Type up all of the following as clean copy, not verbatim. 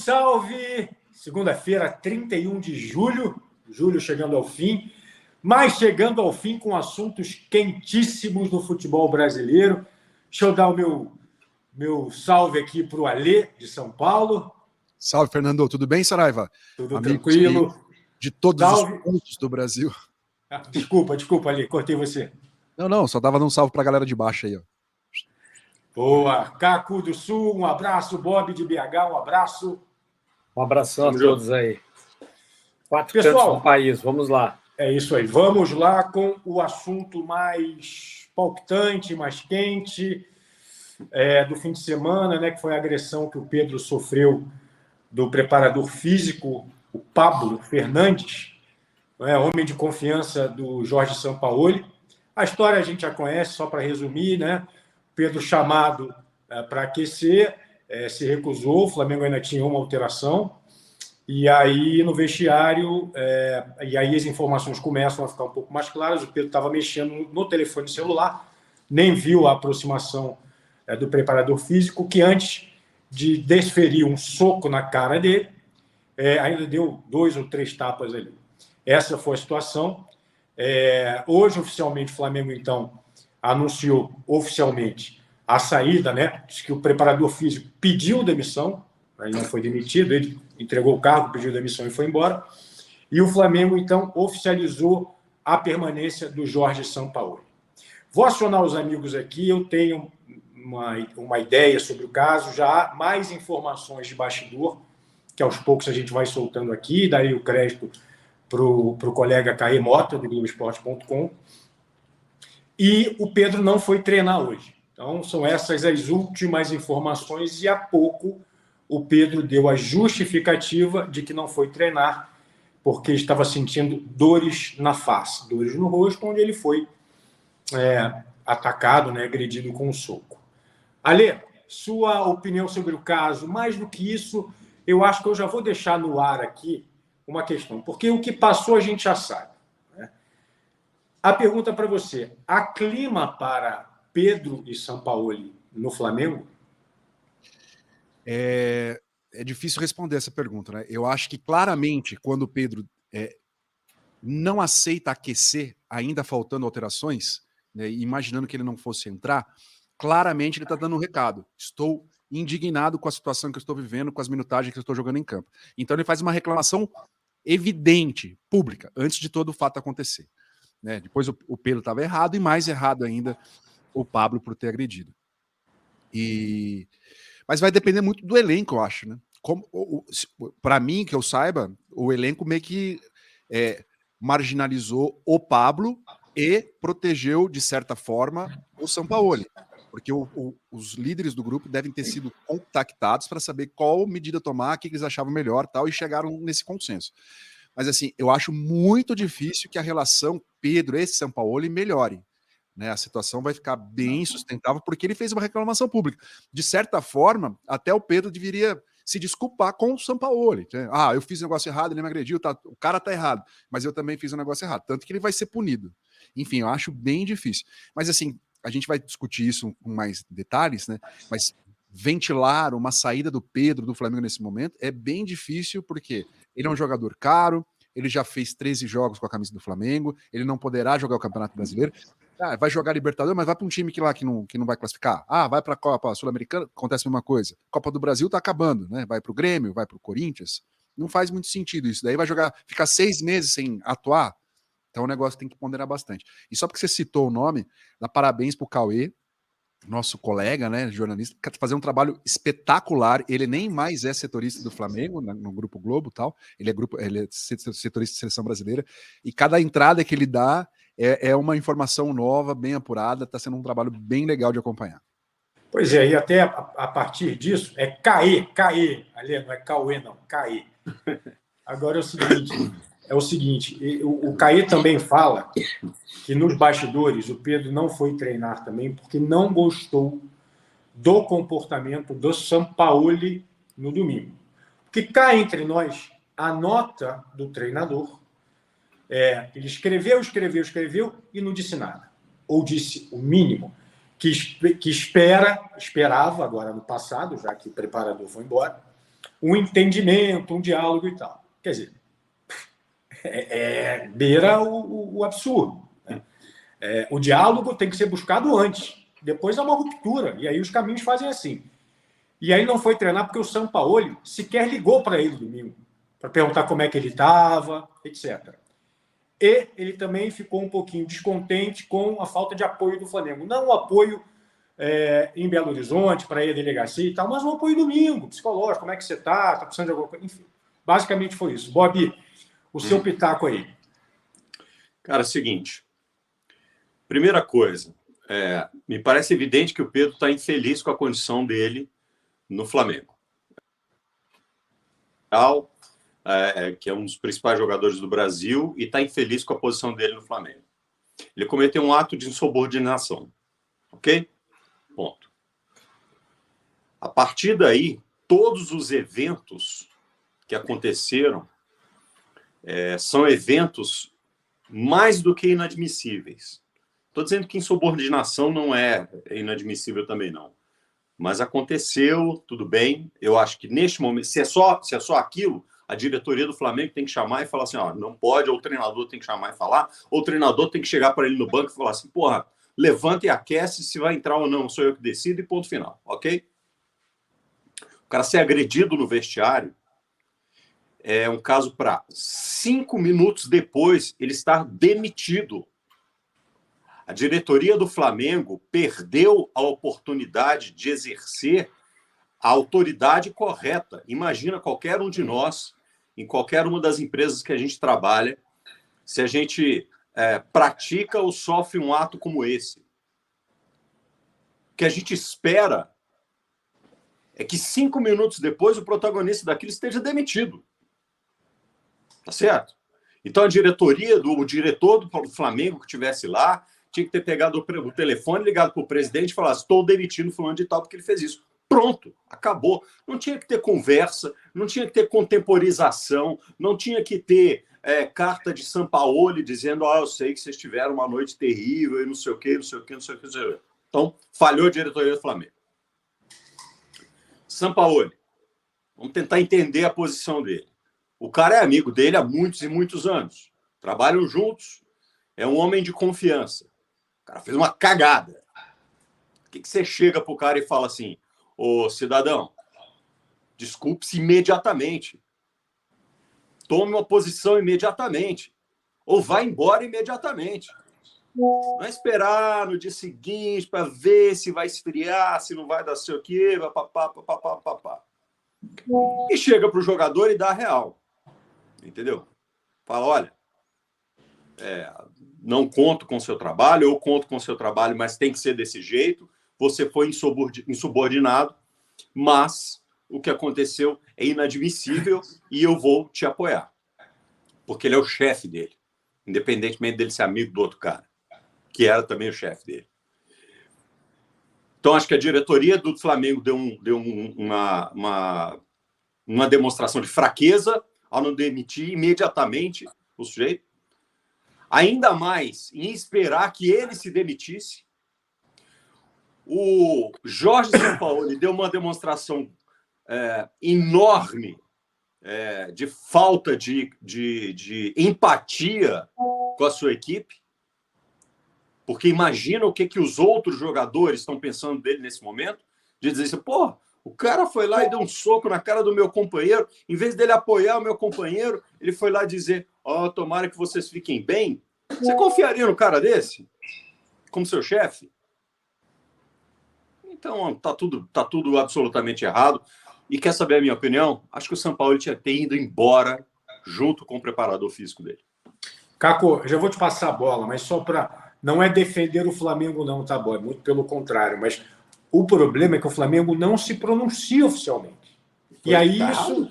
salve! Segunda-feira, 31 de julho, julho chegando ao fim, mas chegando ao fim com assuntos quentíssimos no futebol brasileiro. Deixa eu dar o meu salve aqui para o Alê, de São Paulo. Salve, Fernando. Tudo bem, Saraiva? Tudo tranquilo. De todos salve. Os pontos do Brasil. Desculpa, Alê, cortei você. Não, só dava um salve para a galera de baixo aí, ó. Boa. Cacu do Sul, um abraço. Bob de BH, um abraço. Um abração a todos aí. 4 cantos do país, vamos lá. É isso aí. Vamos lá com o assunto mais palpitante, mais quente do fim de semana, né? Que foi a agressão que o Pedro sofreu do preparador físico, o Pablo Fernandes, homem de confiança do Jorge Sampaoli. A história a gente já conhece, só para resumir, né? Pedro chamado para aquecer, se recusou, o Flamengo ainda tinha uma alteração, e aí no vestiário, e aí as informações começam a ficar um pouco mais claras, o Pedro estava mexendo no telefone celular, nem viu a aproximação do preparador físico, que antes de desferir um soco na cara dele, ainda deu 2 ou 3 tapas ali. Essa foi a situação. Hoje, oficialmente, o Flamengo, então, anunciou oficialmente a saída, né? Diz que o preparador físico pediu demissão, ele não foi demitido, ele entregou o cargo, pediu demissão e foi embora. E o Flamengo, então, oficializou a permanência do Jorge Sampaoli. Vou acionar os amigos aqui, eu tenho uma ideia sobre o caso, já há mais informações de bastidor, que aos poucos a gente vai soltando aqui, daí o crédito para o colega Caê Mota, do Globoesporte.com. E o Pedro não foi treinar hoje. Então, são essas as últimas informações, e há pouco o Pedro deu a justificativa de que não foi treinar porque estava sentindo dores na face, dores no rosto, onde ele foi atacado, né, agredido com um soco. Alê, sua opinião sobre o caso. Mais do que isso, eu acho que eu já vou deixar no ar aqui uma questão, porque o que passou a gente já sabe. A pergunta para você: há clima para Pedro e Sampaoli no Flamengo? É difícil responder essa pergunta, né? Eu acho que claramente, quando o Pedro não aceita aquecer, ainda faltando alterações, né, imaginando que ele não fosse entrar, claramente ele está dando um recado. Estou indignado com a situação que eu estou vivendo, com as minutagens que eu estou jogando em campo. Então ele faz uma reclamação evidente, pública, antes de todo o fato acontecer. Né? Depois o Pedro estava errado, e mais errado ainda o Pablo por ter agredido. Mas vai depender muito do elenco, eu acho. Né? Para mim, que eu saiba, o elenco meio que marginalizou o Pablo e protegeu, de certa forma, o Sampaoli. Porque os líderes do grupo devem ter sido contactados para saber qual medida tomar, o que eles achavam melhor, tal, e chegaram nesse consenso. Mas assim, eu acho muito difícil que a relação Pedro e Sampaoli melhore. Né? A situação vai ficar bem insustentável porque ele fez uma reclamação pública. De certa forma, até o Pedro deveria se desculpar com o Sampaoli. Né? Eu fiz um negócio errado, ele me agrediu, o cara tá errado, mas eu também fiz um negócio errado. Tanto que ele vai ser punido. Enfim, eu acho bem difícil. Mas assim, a gente vai discutir isso com mais detalhes, né? Mas ventilar uma saída do Pedro do Flamengo nesse momento é bem difícil, porque ele é um jogador caro, ele já fez 13 jogos com a camisa do Flamengo, ele não poderá jogar o Campeonato Brasileiro. Vai jogar Libertadores, mas vai para um time que não vai classificar. Vai para a Copa Sul-Americana, acontece a mesma coisa. Copa do Brasil tá acabando, né? Vai para o Grêmio, vai para o Corinthians. Não faz muito sentido isso. Daí vai ficar 6 meses sem atuar. Então o negócio tem que ponderar bastante. E só porque você citou o nome, dá parabéns pro Cauê, nosso colega, né, jornalista, fazer um trabalho espetacular. Ele nem mais é setorista do Flamengo, no Grupo Globo e tal. Ele é setorista de seleção brasileira. E cada entrada que ele dá é uma informação nova, bem apurada. Está sendo um trabalho bem legal de acompanhar. Pois é, e até a partir disso, Caê, ali não é Cauê, não, Caê. Agora é o seguinte, o Caê também fala que nos bastidores o Pedro não foi treinar também porque não gostou do comportamento do Sampaoli no domingo. Porque cá entre nós, a nota do treinador, ele escreveu e não disse nada. Ou disse o mínimo, que esperava, agora no passado, já que o preparador foi embora, um entendimento, um diálogo e tal. Quer dizer, beira o absurdo. Né? O diálogo tem que ser buscado antes. Depois há uma ruptura. E aí os caminhos fazem assim. E aí não foi treinar porque o Sampaoli sequer ligou para ele domingo, para perguntar como é que ele estava, etc. E ele também ficou um pouquinho descontente com a falta de apoio do Flamengo. Não o apoio em Belo Horizonte, para ir à delegacia e tal, mas um apoio domingo, psicológico, como é que você está, está precisando de alguma coisa, enfim. Basicamente foi isso. Bob, o seu pitaco aí. Cara, é o seguinte. Primeira coisa, me parece evidente que o Pedro está infeliz com a condição dele no Flamengo. Que é um dos principais jogadores do Brasil e está infeliz com a posição dele no Flamengo. Ele cometeu um ato de insubordinação. Ok? Ponto. A partir daí, todos os eventos que aconteceram são eventos mais do que inadmissíveis. Estou dizendo que insubordinação não é inadmissível também, não. Mas aconteceu, tudo bem. Eu acho que neste momento, se é só aquilo, a diretoria do Flamengo tem que chamar e falar assim, ó, não pode, ou o treinador tem que chamar e falar, ou o treinador tem que chegar para ele no banco e falar assim, porra, levanta e aquece, se vai entrar ou não, sou eu que decido, e ponto final, ok? O cara ser agredido no vestiário é um caso para 5 minutos depois ele estar demitido. A diretoria do Flamengo perdeu a oportunidade de exercer a autoridade correta. Imagina qualquer um de nós, em qualquer uma das empresas que a gente trabalha, se a gente pratica ou sofre um ato como esse. O que a gente espera é que 5 minutos depois o protagonista daquilo esteja demitido. Tá certo? Então a diretoria, o diretor do Flamengo que estivesse lá, tinha que ter pegado o telefone, ligado para o presidente e falar, estou demitindo fulano de tal porque ele fez isso. Pronto, acabou. Não tinha que ter conversa, não tinha que ter contemporização, não tinha que ter carta de Sampaoli dizendo, eu sei que vocês tiveram uma noite terrível e não sei o quê, não sei o quê, não sei o quê. Não sei o quê. Então, falhou a diretoria do Flamengo. Sampaoli, vamos tentar entender a posição dele. O cara é amigo dele há muitos e muitos anos. Trabalham juntos, é um homem de confiança. O cara fez uma cagada. O que você chega pro cara e fala assim, ô cidadão, desculpe-se imediatamente. Tome uma posição imediatamente. Ou vá embora imediatamente. Não é esperar no dia seguinte para ver se vai esfriar, se não vai dar sei o quê, papapá. E chega pro jogador e dá a real. Entendeu? Fala, olha, não conto com o seu trabalho, eu conto com o seu trabalho, mas tem que ser desse jeito. Você foi insubordinado, mas o que aconteceu é inadmissível e eu vou te apoiar. Porque ele é o chefe dele, independentemente dele ser amigo do outro cara, que era também o chefe dele. Então, acho que a diretoria do Flamengo deu uma demonstração de fraqueza ao não demitir imediatamente o sujeito. Ainda mais em esperar que ele se demitisse. O Jorge Sampaoli deu uma demonstração enorme de falta de empatia com a sua equipe, porque imagina o que os outros jogadores estão pensando dele nesse momento, de dizer assim, pô, o cara foi lá e deu um soco na cara do meu companheiro, em vez dele apoiar o meu companheiro, ele foi lá dizer, tomara que vocês fiquem bem. Você confiaria no cara desse? Como seu chefe? Então, tá tudo absolutamente errado. E quer saber a minha opinião? Acho que o Sampaoli tinha que ter ido embora junto com o preparador físico dele. Caco, já vou te passar a bola, mas só para... Não é defender o Flamengo não, tá bom? É muito pelo contrário, mas o problema é que o Flamengo não se pronuncia oficialmente. E aí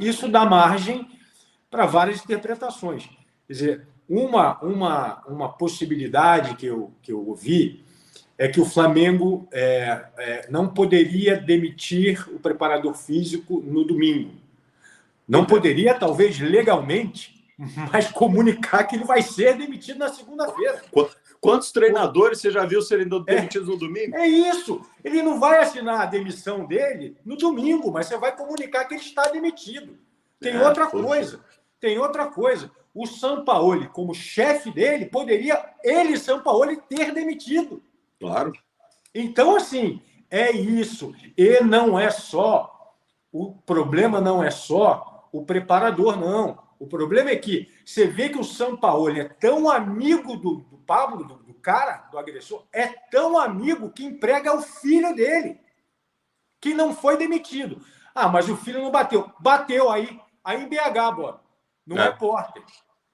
isso dá margem para várias interpretações. Quer dizer, uma possibilidade que eu ouvi é que o Flamengo não poderia demitir o preparador físico no domingo. Não poderia, talvez, legalmente, mas comunicar que ele vai ser demitido na segunda-feira. Quantos treinadores você já viu serem demitidos no domingo? É isso. Ele não vai assinar a demissão dele no domingo, mas você vai comunicar que ele está demitido. Tem outra coisa. O Sampaoli, como chefe dele, poderia, Sampaoli, ter demitido. Claro. Então, assim, é isso. E não é só... O problema não é só o preparador, não. O problema é que você vê que o Sampaoli é tão amigo do Pablo, do cara, do agressor, é tão amigo que emprega o filho dele, que não foi demitido. Ah, mas o filho não bateu. Bateu aí em BH, bora. No repórter.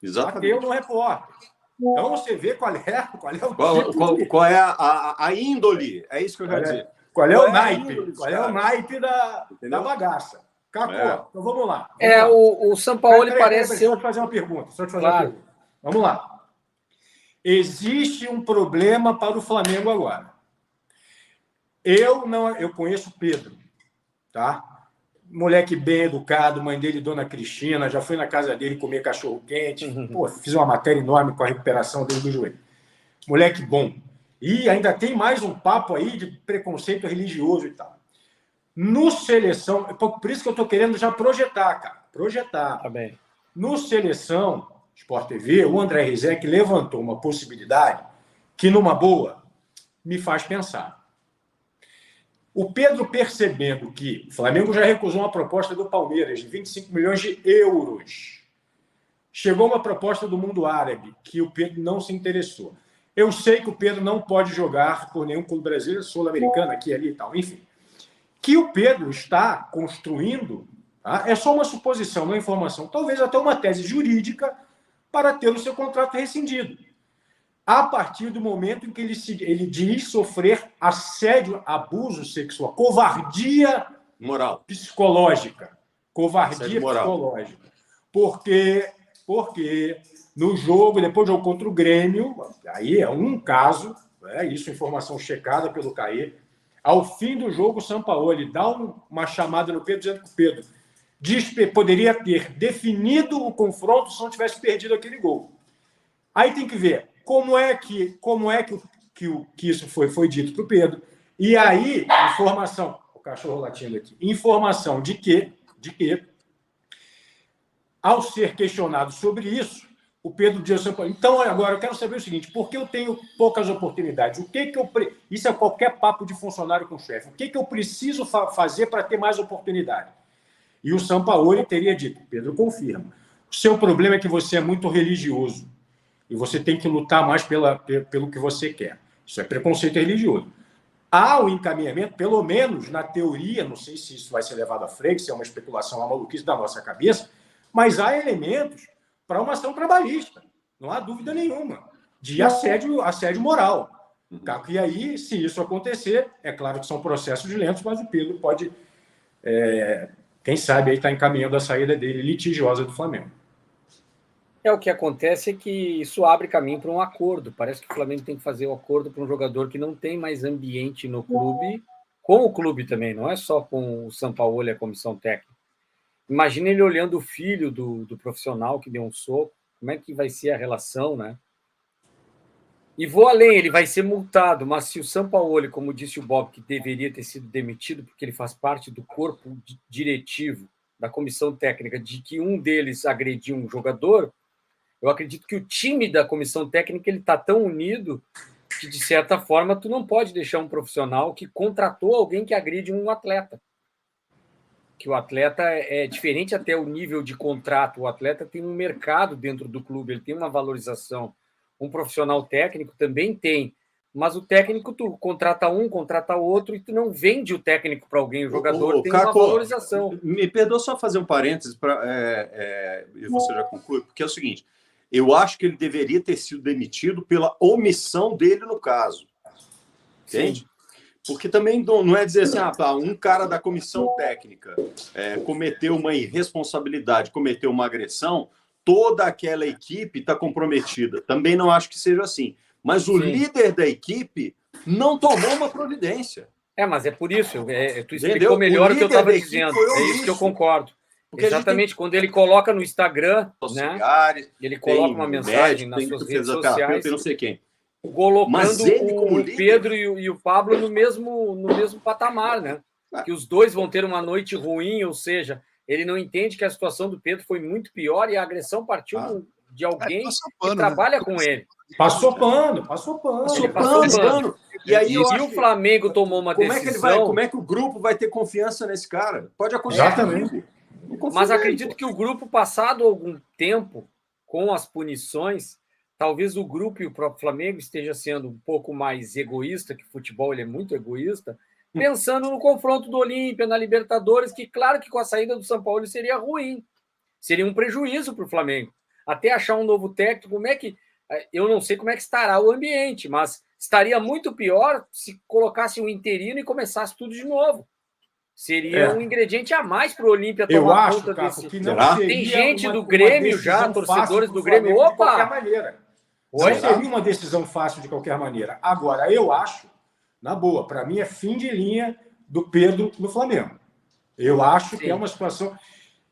Exatamente. Bateu no repórter. Então você vê qual é o qual é a índole. É isso que eu quero dizer. Qual é o naipe? Qual é o naipe da bagaça? Cacô. Então vamos lá. O Sampaoli parece ser... Deixa eu te fazer uma pergunta. Vamos lá. Existe um problema para o Flamengo agora. Eu conheço o Pedro, tá? Moleque bem educado, mãe dele, Dona Cristina, já fui na casa dele comer cachorro-quente. Pô, fiz uma matéria enorme com a recuperação dele do joelho. Moleque bom. E ainda tem mais um papo aí de preconceito religioso e tal. No Seleção, por isso que eu estou querendo já projetar, cara. Projetar. Tá bem. No Seleção, Sport TV, o André Rizek levantou uma possibilidade que, numa boa, me faz pensar. O Pedro, percebendo que o Flamengo já recusou uma proposta do Palmeiras de 25 milhões de euros. Chegou uma proposta do mundo árabe, que o Pedro não se interessou. Eu sei que o Pedro não pode jogar por nenhum clube brasileiro, sul-americano, aqui, ali e tal, enfim. Que o Pedro está construindo, tá? É só uma suposição, não é informação, talvez até uma tese jurídica para ter o seu contrato rescindido. A partir do momento em que ele diz sofrer assédio, abuso sexual, covardia moral, psicológica. Covardia psicológica. Porque no jogo, depois do jogo contra o Grêmio, aí é um caso, isso informação checada pelo CAE, ao fim do jogo, o Sampaoli dá uma chamada no Pedro, dizendo que o Pedro poderia ter definido o confronto se não tivesse perdido aquele gol. Aí tem que ver como é que isso foi dito para o Pedro. E aí, informação, o cachorro latindo aqui, informação de que, ao ser questionado sobre isso, o Pedro diz assim, então agora eu quero saber o seguinte, por que eu tenho poucas oportunidades? Isso é qualquer papo de funcionário com chefe. O que eu preciso fazer para ter mais oportunidade? E o Sampaoli teria dito, Pedro confirma, o seu problema é que você é muito religioso e você tem que lutar mais pelo que você quer. Isso é preconceito religioso. Há o encaminhamento, pelo menos na teoria, não sei se isso vai ser levado à frente, se é uma especulação, uma maluquice da nossa cabeça, mas há elementos para uma ação trabalhista, não há dúvida nenhuma, de assédio moral. E aí, se isso acontecer, é claro que são processos lentos, mas o Pedro pode, quem sabe, estar encaminhando a saída dele litigiosa do Flamengo. O que acontece é que isso abre caminho para um acordo. Parece que o Flamengo tem que fazer o acordo para um jogador que não tem mais ambiente no clube, com o clube também, não é só com o Sampaoli e a comissão técnica. Imagina ele olhando o filho do profissional que deu um soco, como é que vai ser a relação, né? E vou além, ele vai ser multado, mas se o Sampaoli, como disse o Bob, que deveria ter sido demitido porque ele faz parte do corpo diretivo da comissão técnica, de que um deles agrediu um jogador, eu acredito que o time da comissão técnica ele está tão unido que, de certa forma, tu não pode deixar um profissional que contratou alguém que agride um atleta. Que o atleta é diferente até o nível de contrato. O atleta tem um mercado dentro do clube, ele tem uma valorização. Um profissional técnico também tem. Mas o técnico, tu contrata um, contrata outro, e tu não vende o técnico para alguém. O jogador tem uma valorização. Me perdoa só fazer um parênteses, e você já conclui, porque é o seguinte, eu acho que ele deveria ter sido demitido pela omissão dele no caso. Entende? Sim. Porque também não é dizer assim, um cara da comissão técnica cometeu uma irresponsabilidade, cometeu uma agressão, toda aquela equipe está comprometida. Também não acho que seja assim. Mas o líder da equipe não tomou uma providência. Mas é por isso. Tu explicou melhor o que eu estava dizendo. É isso que eu concordo. Porque exatamente, quando ele coloca no Instagram, né? Ele coloca uma mensagem nas suas redes sociais. Não sei quem. colocando ele, como o líder... Pedro e o Pablo no mesmo patamar, né? Que os dois vão ter uma noite ruim, ou seja, ele não entende que a situação do Pedro foi muito pior e a agressão partiu de alguém que trabalha com ele. Passou pano. Ele passou pano. E aí o Flamengo tomou uma decisão... Como é que o grupo vai ter confiança nesse cara? Pode acontecer. Exatamente. Mas acredito que o grupo, passado algum tempo, com as punições, talvez o grupo e o próprio Flamengo esteja sendo um pouco mais egoísta, que o futebol ele é muito egoísta, pensando no confronto do Olímpia, na Libertadores, que claro que com a saída do São Paulo seria ruim, seria um prejuízo para o Flamengo. Até achar um novo técnico, eu não sei como é que estará o ambiente, mas estaria muito pior se colocasse um interino e começasse tudo de novo. Seria um ingrediente a mais para o Olímpia tomar conta desse. Que não tem gente do Grêmio já, torcedores do Grêmio. Opa! De qualquer maneira. Não seria uma decisão fácil de qualquer maneira. Agora, eu acho, na boa, para mim é fim de linha do Pedro no Flamengo. Eu acho que é uma situação.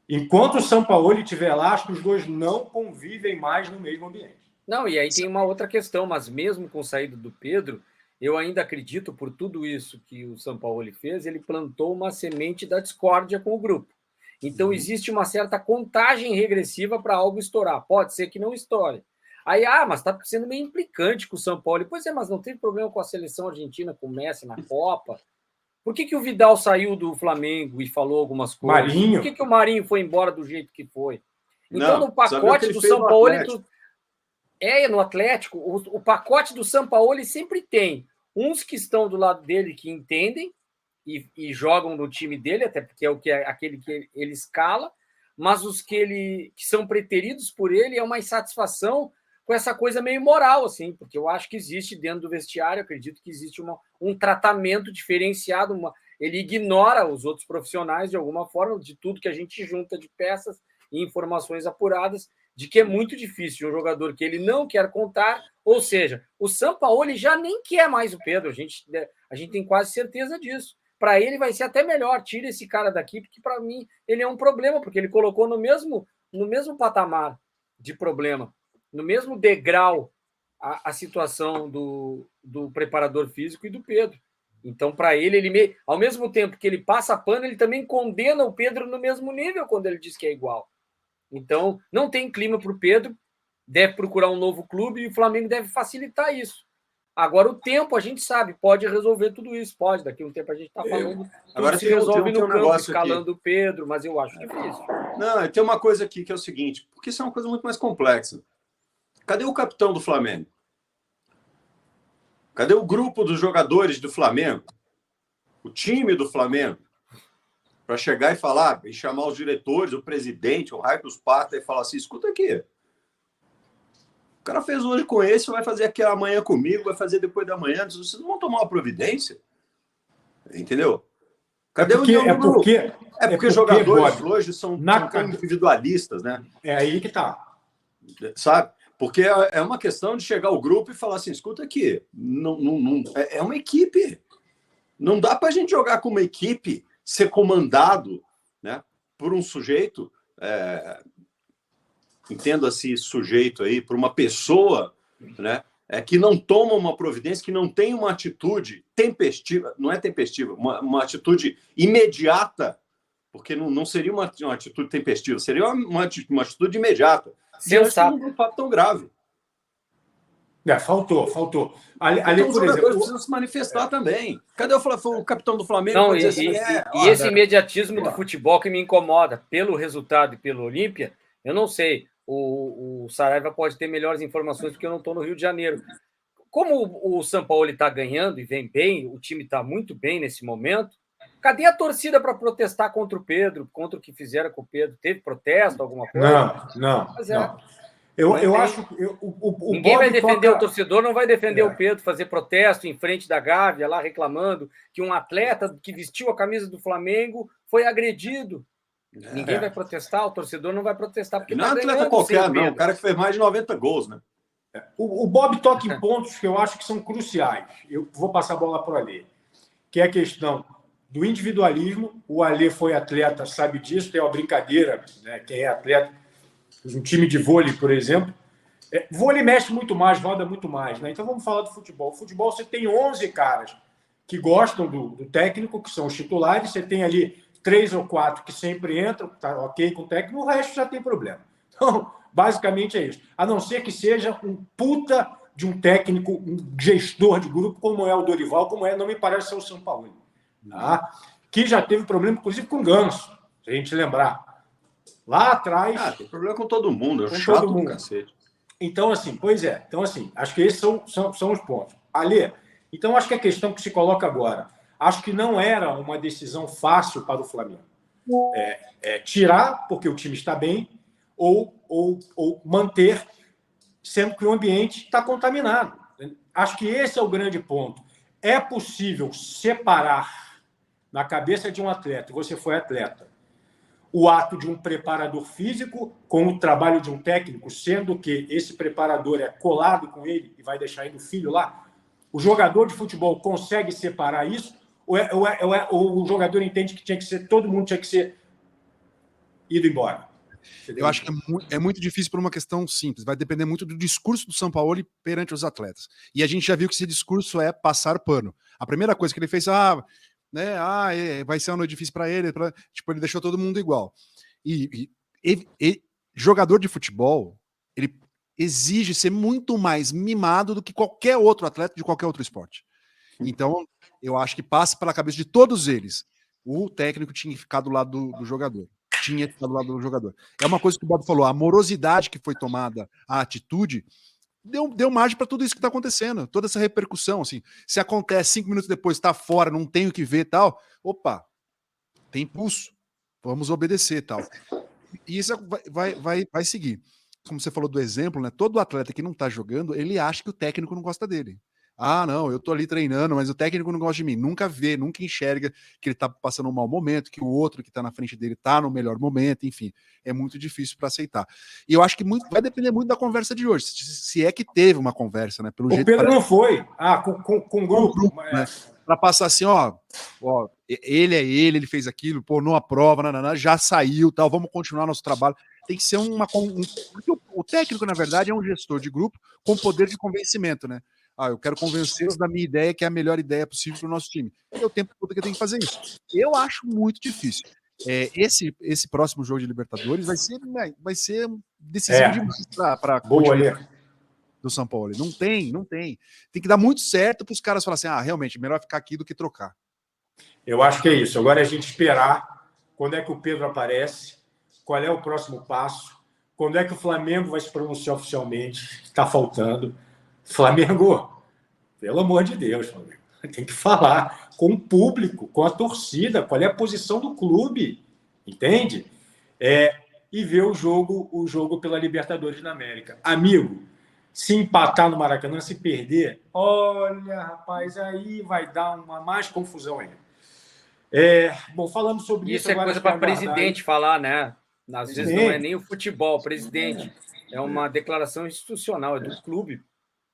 Enquanto o Sampaoli estiver lá, acho que os dois não convivem mais no mesmo ambiente. Não, e aí tem uma outra questão, mas mesmo com a saída do Pedro, eu ainda acredito, por tudo isso que o Sampaoli fez, ele plantou uma semente da discórdia com o grupo. Então, existe uma certa contagem regressiva para algo estourar. Pode ser que não estoure. Aí, mas está sendo meio implicante com o Sampaoli. Pois é, mas não teve problema com a seleção argentina, com o Messi na Copa. Por que o Vidal saiu do Flamengo e falou algumas coisas? Marinho. Por que o Marinho foi embora do jeito que foi? Então, no pacote do Sampaoli... no Atlético, o pacote do Sampaoli sempre tem uns que estão do lado dele que entendem e jogam no time dele, até porque aquele que ele escala, mas os que são preteridos por ele é uma insatisfação com essa coisa meio moral, assim, porque eu acho que existe dentro do vestiário, acredito que existe um tratamento diferenciado, ele ignora os outros profissionais de alguma forma, de tudo que a gente junta de peças e informações apuradas, de que é muito difícil um jogador que ele não quer contar, ou seja, o Sampaoli já nem quer mais o Pedro, a gente tem quase certeza disso. Para ele vai ser até melhor, tira esse cara daqui, porque para mim ele é um problema, porque ele colocou no mesmo patamar de problema, no mesmo degrau a situação do preparador físico e do Pedro. Então, para ele, ao mesmo tempo que ele passa pano, ele também condena o Pedro no mesmo nível quando ele diz que é igual. Então, não tem clima para o Pedro, deve procurar um novo clube e o Flamengo deve facilitar isso. Agora, o tempo, a gente sabe, pode resolver tudo isso, pode. Daqui a um tempo a gente está falando, agora se resolve no campo, negócio escalando o Pedro, mas eu acho difícil. Não, tem uma coisa aqui que é o seguinte, porque isso é uma coisa muito mais complexa. Cadê o capitão do Flamengo? Cadê o grupo dos jogadores do Flamengo? O time do Flamengo? Para chegar e falar, e chamar os diretores, o presidente, o raio dos patas, e falar assim, escuta aqui, o cara fez hoje com esse, vai fazer aqui amanhã comigo, vai fazer depois da manhã, vocês não vão tomar uma providência? Entendeu? Cadê o grupo? Porque os jogadores Bob, hoje são tão individualistas, né? É aí que tá. Sabe? Porque é uma questão de chegar ao grupo e falar assim, escuta aqui, é uma equipe. Não dá para a gente jogar com uma equipe, ser comandado, né, por um sujeito, entenda-se sujeito aí, por uma pessoa, né, que não toma uma providência, que não tem uma atitude tempestiva, não é tempestiva, uma atitude imediata, porque não seria uma atitude tempestiva, seria uma atitude imediata. Sensato. Não é um fato tão grave. Faltou. Ali, então, por exemplo, precisam se manifestar também. Cadê o capitão do Flamengo? Não, e esse imediatismo do futebol que me incomoda, pelo resultado e pelo Olímpia, eu não sei. O Saraiva pode ter melhores informações, porque eu não estou no Rio de Janeiro. Como o Sampaoli está ganhando e vem bem, o time está muito bem nesse momento, cadê a torcida para protestar contra o Pedro, contra o que fizeram com o Pedro? Teve protesto, alguma coisa? Não. Eu acho que ninguém vai defender o torcedor, não vai defender o Pedro, fazer protesto em frente da Gávea, lá reclamando que um atleta que vestiu a camisa do Flamengo foi agredido. Ninguém vai protestar, o torcedor não vai protestar. Porque não é atleta qualquer, não. O cara que fez mais de 90 gols, né? O Bob toca em pontos que eu acho que são cruciais. Eu vou passar a bola para o Alê, que é a questão do individualismo. O Alê foi atleta, sabe disso, tem uma brincadeira, né? Quem é atleta, um time de vôlei, por exemplo, Vôlei mexe muito mais, roda muito mais, né? Então vamos falar do futebol. O futebol você tem 11 caras que gostam do técnico, que são os titulares, você tem ali 3 ou 4 que sempre entram, tá ok com o técnico, o resto já tem problema. Então, basicamente é isso. A não ser que seja um puta de um técnico, um gestor de grupo, como é o Dorival, como não me parece ser o São Paulo. Tá? Que já teve problema, inclusive, com o Ganso, se a gente lembrar. Lá atrás... tem problema com todo mundo, é com chato todo mundo. do cacete. Então, assim, pois é. Então, assim, acho que esses são os pontos. Alê, então acho que a questão que se coloca agora, acho que não era uma decisão fácil para o Flamengo. Tirar, porque o time está bem, ou manter, sendo que o ambiente está contaminado. Acho que esse é o grande ponto. É possível separar na cabeça de um atleta, você foi atleta, o ato de um preparador físico com o trabalho de um técnico, sendo que esse preparador é colado com ele e vai deixar ainda o filho lá? O jogador de futebol consegue separar isso? Ou o jogador entende que todo mundo tinha que ser ido embora? Eu acho que é muito difícil por uma questão simples. Vai depender muito do discurso do Sampaoli perante os atletas. E a gente já viu que esse discurso é passar pano. A primeira coisa que ele fez, vai ser uma noite difícil para ele, ele deixou todo mundo igual. E jogador de futebol, ele exige ser muito mais mimado do que qualquer outro atleta de qualquer outro esporte. Então, eu acho que passa pela cabeça de todos eles. O técnico tinha que ficar do lado do jogador. É uma coisa que o Bob falou, a morosidade que foi tomada, a atitude, deu margem para tudo isso que está acontecendo, toda essa repercussão, assim, se acontece 5 minutos depois, está fora, não tem o que ver e tal, opa, tem pulso, vamos obedecer e tal. E isso vai seguir. Como você falou do exemplo, né? Todo atleta que não está jogando, ele acha que o técnico não gosta dele. Ah, não, eu tô ali treinando, mas o técnico não gosta de mim. Nunca vê, nunca enxerga que ele tá passando um mau momento, que o outro que tá na frente dele tá no melhor momento, enfim. É muito difícil para aceitar. E eu acho que vai depender muito da conversa de hoje, se é que teve uma conversa, né? Pelo o jeito Pedro não foi. Com o grupo. Né? Para passar assim, ó, ele fez aquilo, pô, não aprova, já saiu, tal, vamos continuar nosso trabalho. Tem que ser porque o técnico, na verdade, é um gestor de grupo com poder de convencimento, né? Eu quero convencê-los da minha ideia, que é a melhor ideia possível para o nosso time. E é o tempo todo que eu tenho que fazer isso. Eu acho muito difícil. Esse próximo jogo de Libertadores vai ser decisivo demais para do São Paulo. Não tem. Tem que dar muito certo para os caras falarem assim, realmente, melhor ficar aqui do que trocar. Eu acho que é isso. Agora é a gente esperar quando é que o Pedro aparece, qual é o próximo passo, quando é que o Flamengo vai se pronunciar oficialmente, está faltando. Flamengo, pelo amor de Deus, Flamengo, tem que falar com o público, com a torcida, qual é a posição do clube, entende? E ver o jogo pela Libertadores da América. Amigo, se empatar no Maracanã, se perder, olha, rapaz, aí vai dar uma mais confusão ainda. Bom, falando sobre isso... Isso é coisa para presidente falar, né? Às vezes não é nem o futebol, presidente. É uma declaração institucional, é do clube.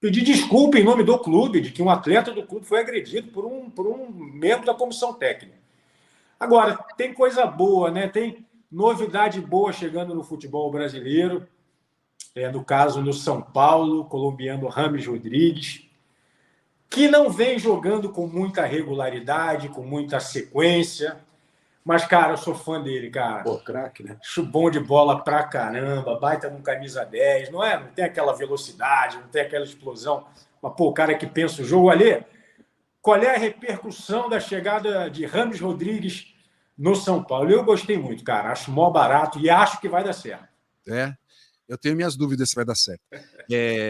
Pedir desculpa em nome do clube, de que um atleta do clube foi agredido por um membro da comissão técnica. Agora, tem coisa boa, né? Tem novidade boa chegando no futebol brasileiro. No caso, no São Paulo, colombiano James Rodrigues, que não vem jogando com muita regularidade, com muita sequência. Mas, cara, eu sou fã dele, cara. Pô, craque, né? Bom de bola pra caramba, baita com camisa 10, não é? Não tem aquela velocidade, não tem aquela explosão. Mas, pô, o cara que pensa o jogo ali. Qual é a repercussão da chegada de James Rodrigues no São Paulo? Eu gostei muito, cara. Acho mó barato e acho que vai dar certo. Eu tenho minhas dúvidas se vai dar certo.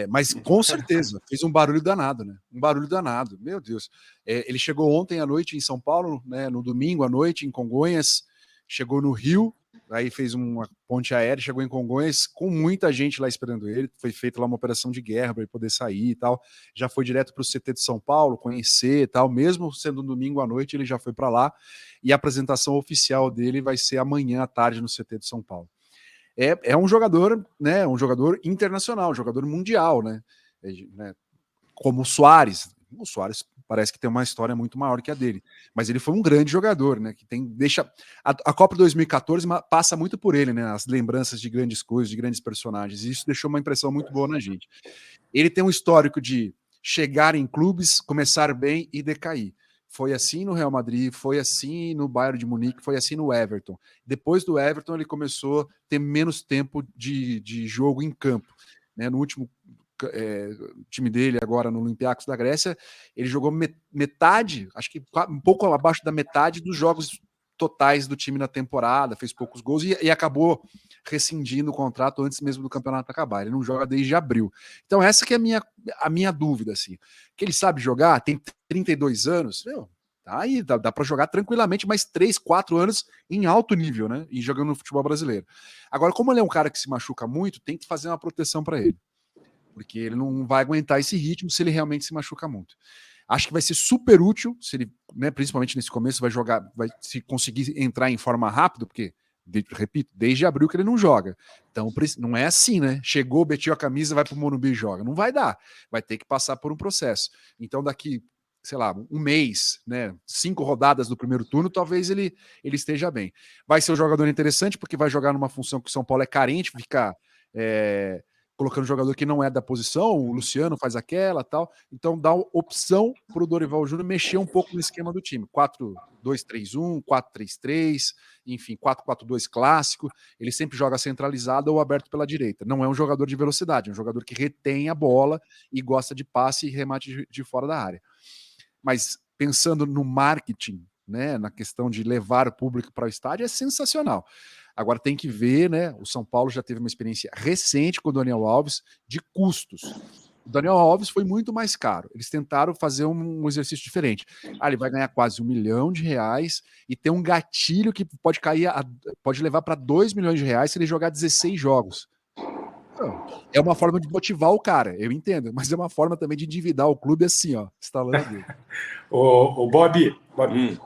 Mas com certeza, fez um barulho danado, né? Um barulho danado, meu Deus. Ele chegou ontem à noite em São Paulo, né? No domingo à noite em Congonhas, chegou no Rio, aí fez uma ponte aérea, chegou em Congonhas, com muita gente lá esperando ele. Foi feita lá uma operação de guerra para ele poder sair e tal. Já foi direto para o CT de São Paulo, conhecer e tal. Mesmo sendo um domingo à noite, ele já foi para lá. E a apresentação oficial dele vai ser amanhã à tarde no CT de São Paulo. É um jogador, né? Um jogador internacional, um jogador mundial, né? Como o Suárez. O Suárez parece que tem uma história muito maior que a dele, mas ele foi um grande jogador, né? Que deixa a Copa 2014 passa muito por ele, né? As lembranças de grandes coisas, de grandes personagens, e isso deixou uma impressão muito boa na gente. Ele tem um histórico de chegar em clubes, começar bem e decair. Foi assim no Real Madrid, foi assim no Bayern de Munique, foi assim no Everton. Depois do Everton, ele começou a ter menos tempo de jogo em campo. Né? No último time dele, agora no Olympiacos da Grécia, ele jogou metade, acho que um pouco abaixo da metade dos jogos totais do time na temporada, fez poucos gols e acabou rescindindo o contrato antes mesmo do campeonato acabar. Ele não joga desde abril. Então essa que é a minha dúvida, assim. Que ele sabe jogar, tem 32 anos, tá aí, dá para jogar tranquilamente mais 3, 4 anos em alto nível, né? E jogando no futebol brasileiro. Agora, como ele é um cara que se machuca muito, tem que fazer uma proteção para ele. Porque ele não vai aguentar esse ritmo se ele realmente se machuca muito. Acho que vai ser super útil se ele, né, principalmente nesse começo, vai se conseguir entrar em forma rápido, porque, repito, desde abril que ele não joga. Então não é assim, né? Chegou, betiu a camisa, vai pro Morumbi e joga. Não vai dar. Vai ter que passar por um processo. Então daqui, sei lá, um mês, né, 5 rodadas do primeiro turno, talvez ele esteja bem. Vai ser um jogador interessante, porque vai jogar numa função que o São Paulo é carente, ficar colocando jogador que não é da posição, o Luciano faz aquela tal, então dá opção para o Dorival Júnior mexer um pouco no esquema do time, 4-2-3-1, 4-3-3, enfim, 4-4-2 clássico, ele sempre joga centralizado ou aberto pela direita, não é um jogador de velocidade, é um jogador que retém a bola e gosta de passe e remate de fora da área. Mas pensando no marketing, né, na questão de levar o público para o estádio, é sensacional. Agora tem que ver, né? O São Paulo já teve uma experiência recente com o Daniel Alves de custos. O Daniel Alves foi muito mais caro. Eles tentaram fazer um exercício diferente. Ele vai ganhar quase R$1 milhão e tem um gatilho que pode levar para R$2 milhões se ele jogar 16 jogos. Não, é uma forma de motivar o cara, eu entendo, mas é uma forma também de endividar o clube assim, ó, instalando dele. O Bob,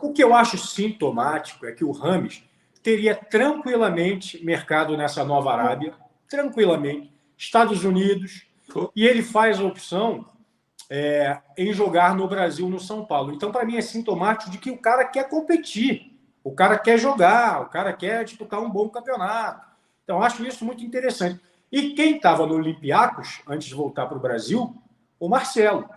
o que eu acho sintomático é que o Rames teria tranquilamente mercado nessa Nova Arábia, tranquilamente, Estados Unidos, e ele faz a opção em jogar no Brasil, no São Paulo. Então, para mim, é sintomático de que o cara quer competir, o cara quer jogar, o cara quer disputar um bom campeonato. Então, acho isso muito interessante. E quem estava no Olympiacos, antes de voltar para o Brasil, o Marcelo.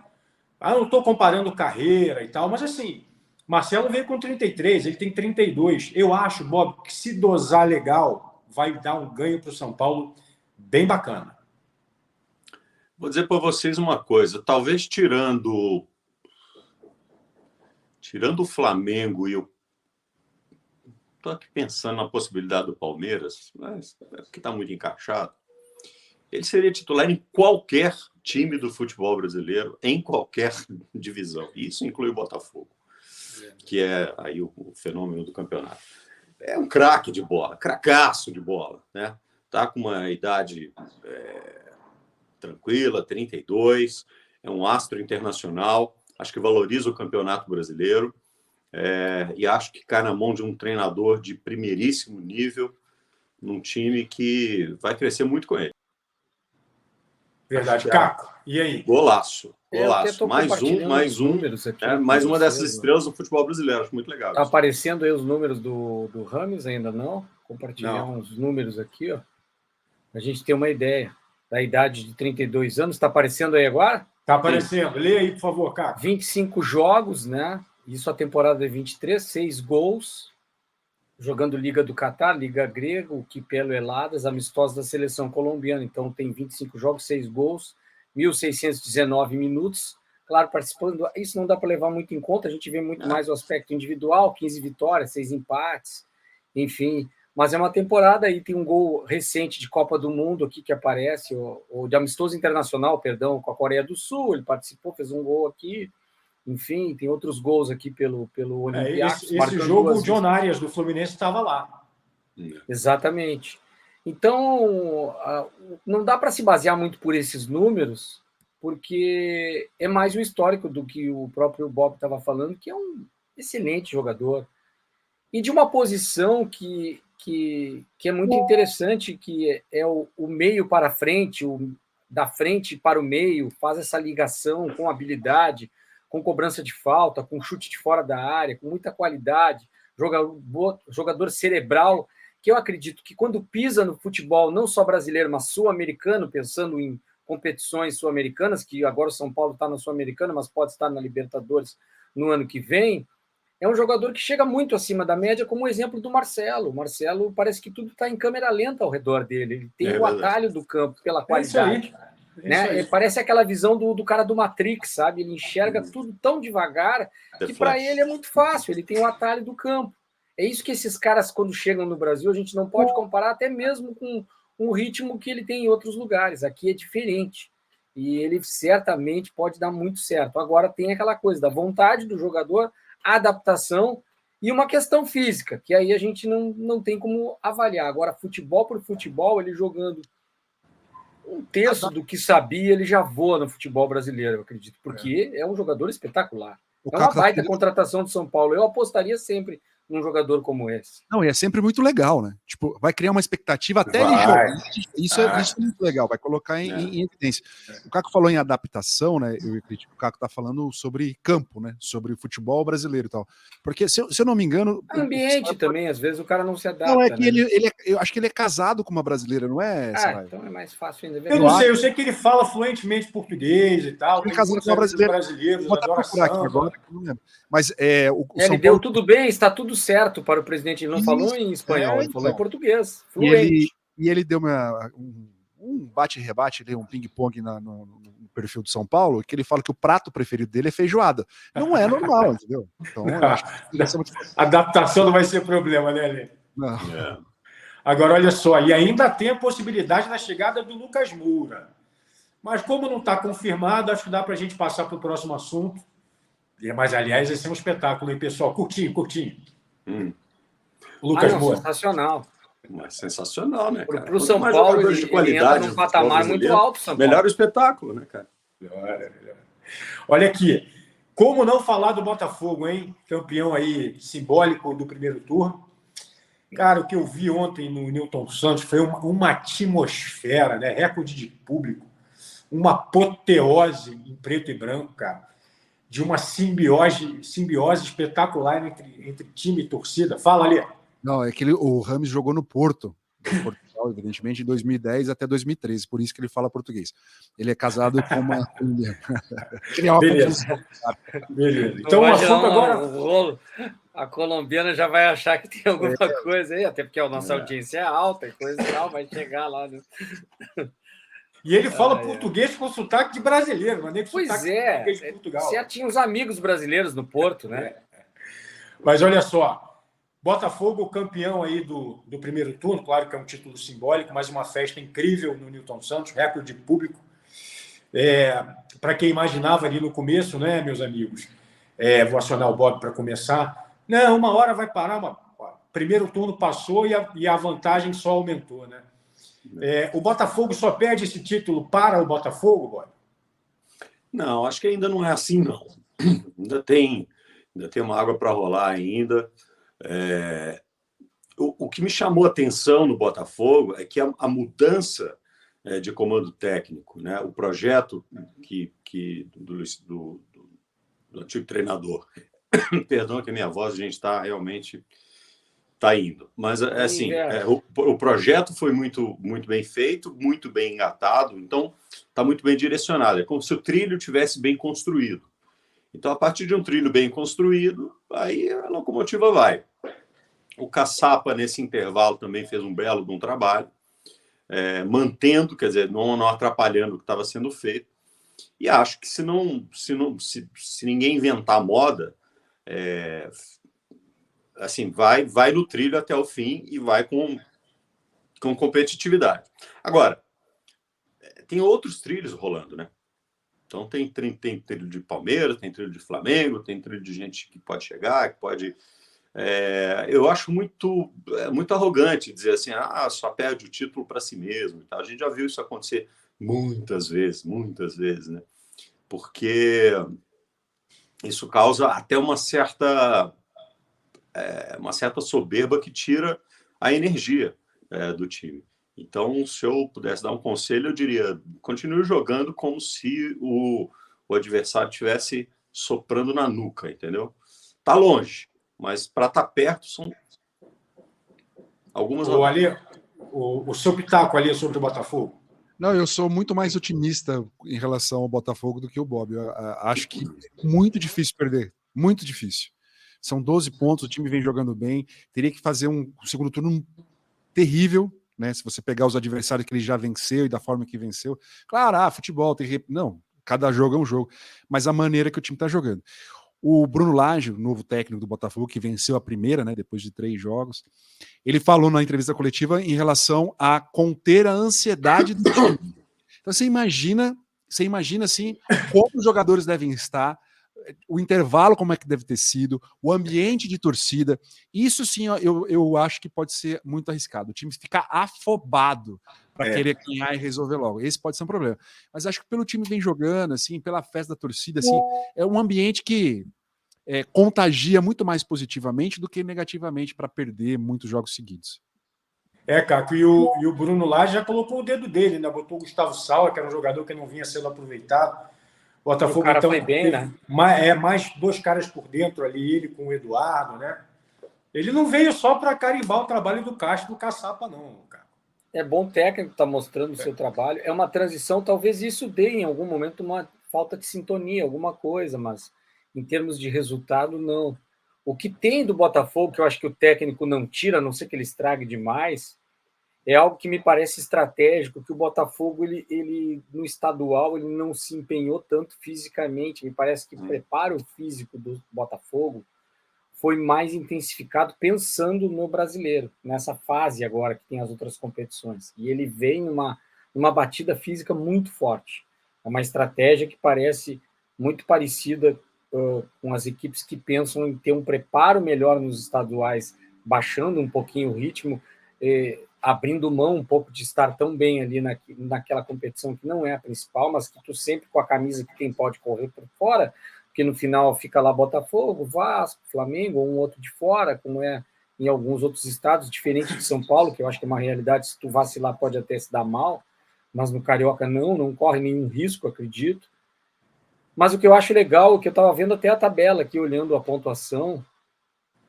Eu não estou comparando carreira e tal, mas assim, Marcelo veio com 33, ele tem 32. Eu acho, Bob, que se dosar legal, vai dar um ganho para o São Paulo bem bacana. Vou dizer para vocês uma coisa, talvez tirando o Flamengo e o... Estou aqui pensando na possibilidade do Palmeiras, mas que está muito encaixado. Ele seria titular em qualquer time do futebol brasileiro, em qualquer divisão. Isso inclui o Botafogo, que é aí o fenômeno do campeonato. É um craque de bola, cracaço de bola, né? Tá com uma idade tranquila, 32, é um astro internacional, acho que valoriza o campeonato brasileiro e acho que cai na mão de um treinador de primeiríssimo nível, num time que vai crescer muito com ele. Verdade, Caco. E aí? Golaço. Mais uma dessas estrelas do futebol brasileiro. Acho muito legal. Está aparecendo aí os números do Rames, ainda não? Compartilhar uns números aqui, ó. A gente tem uma ideia da idade de 32 anos. Está aparecendo aí agora? Está aparecendo. Lê aí, por favor, Caco. 25 jogos, né? Isso a temporada é 23, 6 gols. Jogando Liga do Catar, Liga Grega, o Quipelo Heladas, amistosos da seleção colombiana. Então, tem 25 jogos, 6 gols, 1.619 minutos. Claro, participando. Isso não dá para levar muito em conta, a gente vê muito mais o aspecto individual, 15 vitórias, 6 empates, enfim. Mas é uma temporada aí, tem um gol recente de Copa do Mundo aqui que aparece, ou de amistoso internacional, perdão, com a Coreia do Sul, ele participou, fez um gol aqui. Enfim, tem outros gols aqui pelo Olympiacos. Esse jogo, o John Arias, do Fluminense, estava lá. Exatamente. Então, não dá para se basear muito por esses números, porque é mais um histórico do que o próprio Bob estava falando, que é um excelente jogador. E de uma posição que é muito interessante, que é o meio para frente, da frente para o meio, faz essa ligação com habilidade, com cobrança de falta, com chute de fora da área, com muita qualidade, jogador cerebral, que eu acredito que quando pisa no futebol, não só brasileiro, mas sul-americano, pensando em competições sul-americanas, que agora o São Paulo está na Sul-Americana, mas pode estar na Libertadores no ano que vem, é um jogador que chega muito acima da média, como o exemplo do Marcelo. O Marcelo parece que tudo está em câmera lenta ao redor dele. Ele tem o atalho do campo pela qualidade. Né? Parece aquela visão do cara do Matrix, sabe? Ele enxerga tudo tão devagar que para ele é muito fácil. Ele tem o atalho do campo. É isso que esses caras, quando chegam no Brasil, a gente não pode comparar até mesmo com um ritmo que ele tem em outros lugares. Aqui é diferente. E ele certamente pode dar muito certo. Agora tem aquela coisa da vontade do jogador, a adaptação e uma questão física, que aí a gente não tem como avaliar. Agora, futebol por futebol, ele jogando um terço do que sabia, ele já voa no futebol brasileiro, eu acredito, porque é um jogador espetacular. É uma baita contratação do São Paulo. Eu apostaria sempre num jogador como esse. Não, e é sempre muito legal, né? Tipo, vai criar uma expectativa até ele jogar. Isso é muito legal, vai colocar em evidência. O Caco falou em adaptação, né? Eu acredito que o Caco tá falando sobre campo, né? Sobre o futebol brasileiro e tal. Porque, se eu não me engano... Ambiente também, às vezes o cara não se adapta. Não, é que eu acho que ele é casado com uma brasileira, não é? Então é mais fácil ainda. Eu não sei, eu sei que ele fala fluentemente português e tal. Ele é casado com uma brasileira. Brasileiros, Vou procurar aqui agora, não lembro. Mas o ele São deu Paulo... tudo bem, está tudo certo para o presidente. Ele não falou em espanhol, ele falou em português, fluente. E ele deu um bate-rebate, um ping-pong no perfil do São Paulo, que ele fala que o prato preferido dele é feijoada. Não é normal, entendeu? Então, eu acho que adaptação não vai ser problema, né, Lê? Não. Agora, olha só, e ainda tem a possibilidade da chegada do Lucas Moura. Mas como não está confirmado, acho que dá para a gente passar para o próximo assunto. Mas, aliás, esse é um espetáculo, hein, pessoal? Curtinho. O Lucas Moura. Sensacional. Mas sensacional, né, cara? Para o São Paulo, ele entra num patamar muito alto, São Paulo. Melhor o espetáculo, né, cara? Melhor. Olha aqui, como não falar do Botafogo, hein? Campeão aí simbólico do primeiro turno. Cara, o que eu vi ontem no Newton Santos foi uma atmosfera, né? Recorde de público, uma apoteose em preto e branco, cara, de uma simbiose espetacular entre time e torcida. Fala ali. Não, é que o Rames jogou no Porto, Portugal, evidentemente, de 2010 até 2013, por isso que ele fala português. Ele é casado com uma... Beleza. Então, o assunto agora... A colombiana já vai achar que tem alguma coisa aí, até porque a nossa audiência é alta e coisa e tal, vai chegar lá. Né? E ele fala português com sotaque de brasileiro, não é nem com sotaque de Portugal. Você tinha os amigos brasileiros no Porto, né? Mas olha só, Botafogo campeão aí do primeiro turno, claro que é um título simbólico, mas uma festa incrível no Newton Santos, recorde de público. Para quem imaginava ali no começo, né, meus amigos? Vou acionar o Bob para começar. Não, uma hora vai parar. Primeiro turno passou e a vantagem só aumentou, né? O Botafogo só perde esse título para o Botafogo, Bob? Não, acho que ainda não é assim, não. Ainda tem uma água para rolar ainda. O que me chamou a atenção no Botafogo é que a mudança de comando técnico, né? O projeto do antigo treinador. Perdão que a minha voz, a gente realmente está indo. Mas, assim, o projeto foi muito, muito bem feito, muito bem engatado, então está muito bem direcionado. É como se o trilho tivesse bem construído. Então, a partir de um trilho bem construído, aí a locomotiva vai. O Caçapa, nesse intervalo, também fez um belo de um trabalho, mantendo, quer dizer, não atrapalhando o que estava sendo feito. E acho que se ninguém inventar moda, assim, vai no trilho até o fim e vai com competitividade. Agora, tem outros trilhos rolando, né? Então tem trilho de Palmeiras, tem trilho de Flamengo, tem trilho de gente que pode chegar, que pode... eu acho muito arrogante dizer assim, só perde o título para si mesmo e tal. A gente já viu isso acontecer muitas vezes, né? Porque isso causa até uma certa soberba que tira a energia do time. Então, se eu pudesse dar um conselho, eu diria, continue jogando como se o adversário tivesse soprando na nuca, entendeu? Tá longe, mas para estar perto são algumas rodadas. O seu pitaco ali sobre o Botafogo. Não, eu sou muito mais otimista em relação ao Botafogo do que o Bob. Eu acho que é muito difícil perder. Muito difícil. São 12 pontos, o time vem jogando bem. Teria que fazer um segundo turno terrível, né? Se você pegar os adversários que ele já venceu e da forma que venceu. Claro, futebol tem... Não, cada jogo é um jogo. Mas a maneira que o time está jogando. O Bruno Lage, o novo técnico do Botafogo, que venceu a primeira, né, depois de 3 jogos, ele falou na entrevista coletiva em relação a conter a ansiedade do time. Então você imagina assim, como os jogadores devem estar, o intervalo como é que deve ter sido, o ambiente de torcida. Isso sim, eu acho que pode ser muito arriscado. O time ficar afobado para querer ganhar e resolver logo. Esse pode ser um problema. Mas acho que pelo time vem jogando, assim, pela festa da torcida, assim, é um ambiente que contagia muito mais positivamente do que negativamente para perder muitos jogos seguidos. Caco, e o Bruno Lage já colocou o dedo dele, né? Botou o Gustavo Sauer, que era um jogador que não vinha sendo aproveitado. O Botafogo, o cara então, foi bem, né? Mais 2 caras por dentro ali, ele com o Eduardo, né? Ele não veio só para carimbar o trabalho do Castro do Caçapa, não, cara. É bom técnico, está mostrando o seu trabalho. É uma transição, talvez isso dê em algum momento uma falta de sintonia, alguma coisa, mas em termos de resultado, não. O que tem do Botafogo, que eu acho que o técnico não tira, a não ser que ele estrague demais, é algo que me parece estratégico, que o Botafogo, ele no estadual, ele não se empenhou tanto fisicamente. Me parece que o preparo físico do Botafogo foi mais intensificado pensando no brasileiro, nessa fase agora que tem as outras competições. E ele vem numa batida física muito forte. É uma estratégia que parece muito parecida com as equipes que pensam em ter um preparo melhor nos estaduais, baixando um pouquinho o ritmo, abrindo mão um pouco de estar tão bem ali naquela competição que não é a principal, mas que tu sempre com a camisa que quem pode correr por fora, porque no final fica lá Botafogo, Vasco, Flamengo, ou um outro de fora, como é em alguns outros estados, diferente de São Paulo, que eu acho que é uma realidade, se tu vacilar pode até se dar mal, mas no Carioca não corre nenhum risco, acredito. Mas o que eu acho legal, que eu estava vendo até a tabela aqui, olhando a pontuação,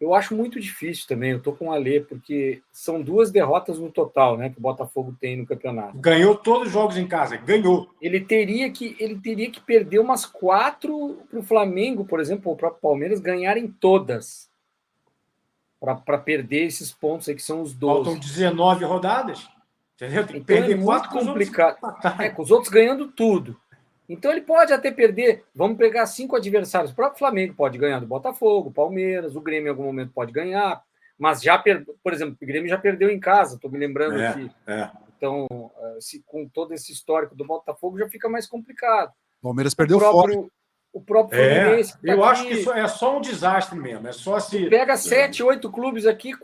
eu acho muito difícil também, eu estou com o Alê, porque são 2 derrotas no total, né, que o Botafogo tem no campeonato. Ganhou todos os jogos em casa, ganhou. Ele teria que perder umas 4 para o Flamengo, por exemplo, ou para o Palmeiras, ganharem todas, para perder esses pontos aí, que são os 12. Faltam 19 rodadas, entendeu? Tem que então perder é 4 muito complicado. Com os outros ganhando tudo. Então ele pode até perder, vamos pegar 5 adversários, o próprio Flamengo pode ganhar do Botafogo, Palmeiras, o Grêmio em algum momento pode ganhar, mas por exemplo, o Grêmio já perdeu em casa, estou me lembrando aqui. Então, com todo esse histórico do Botafogo, já fica mais complicado. O Palmeiras perdeu fora. O próprio Fluminense. Eu acho que isso é só um desastre mesmo. É só se. Pega 7, 8 clubes aqui,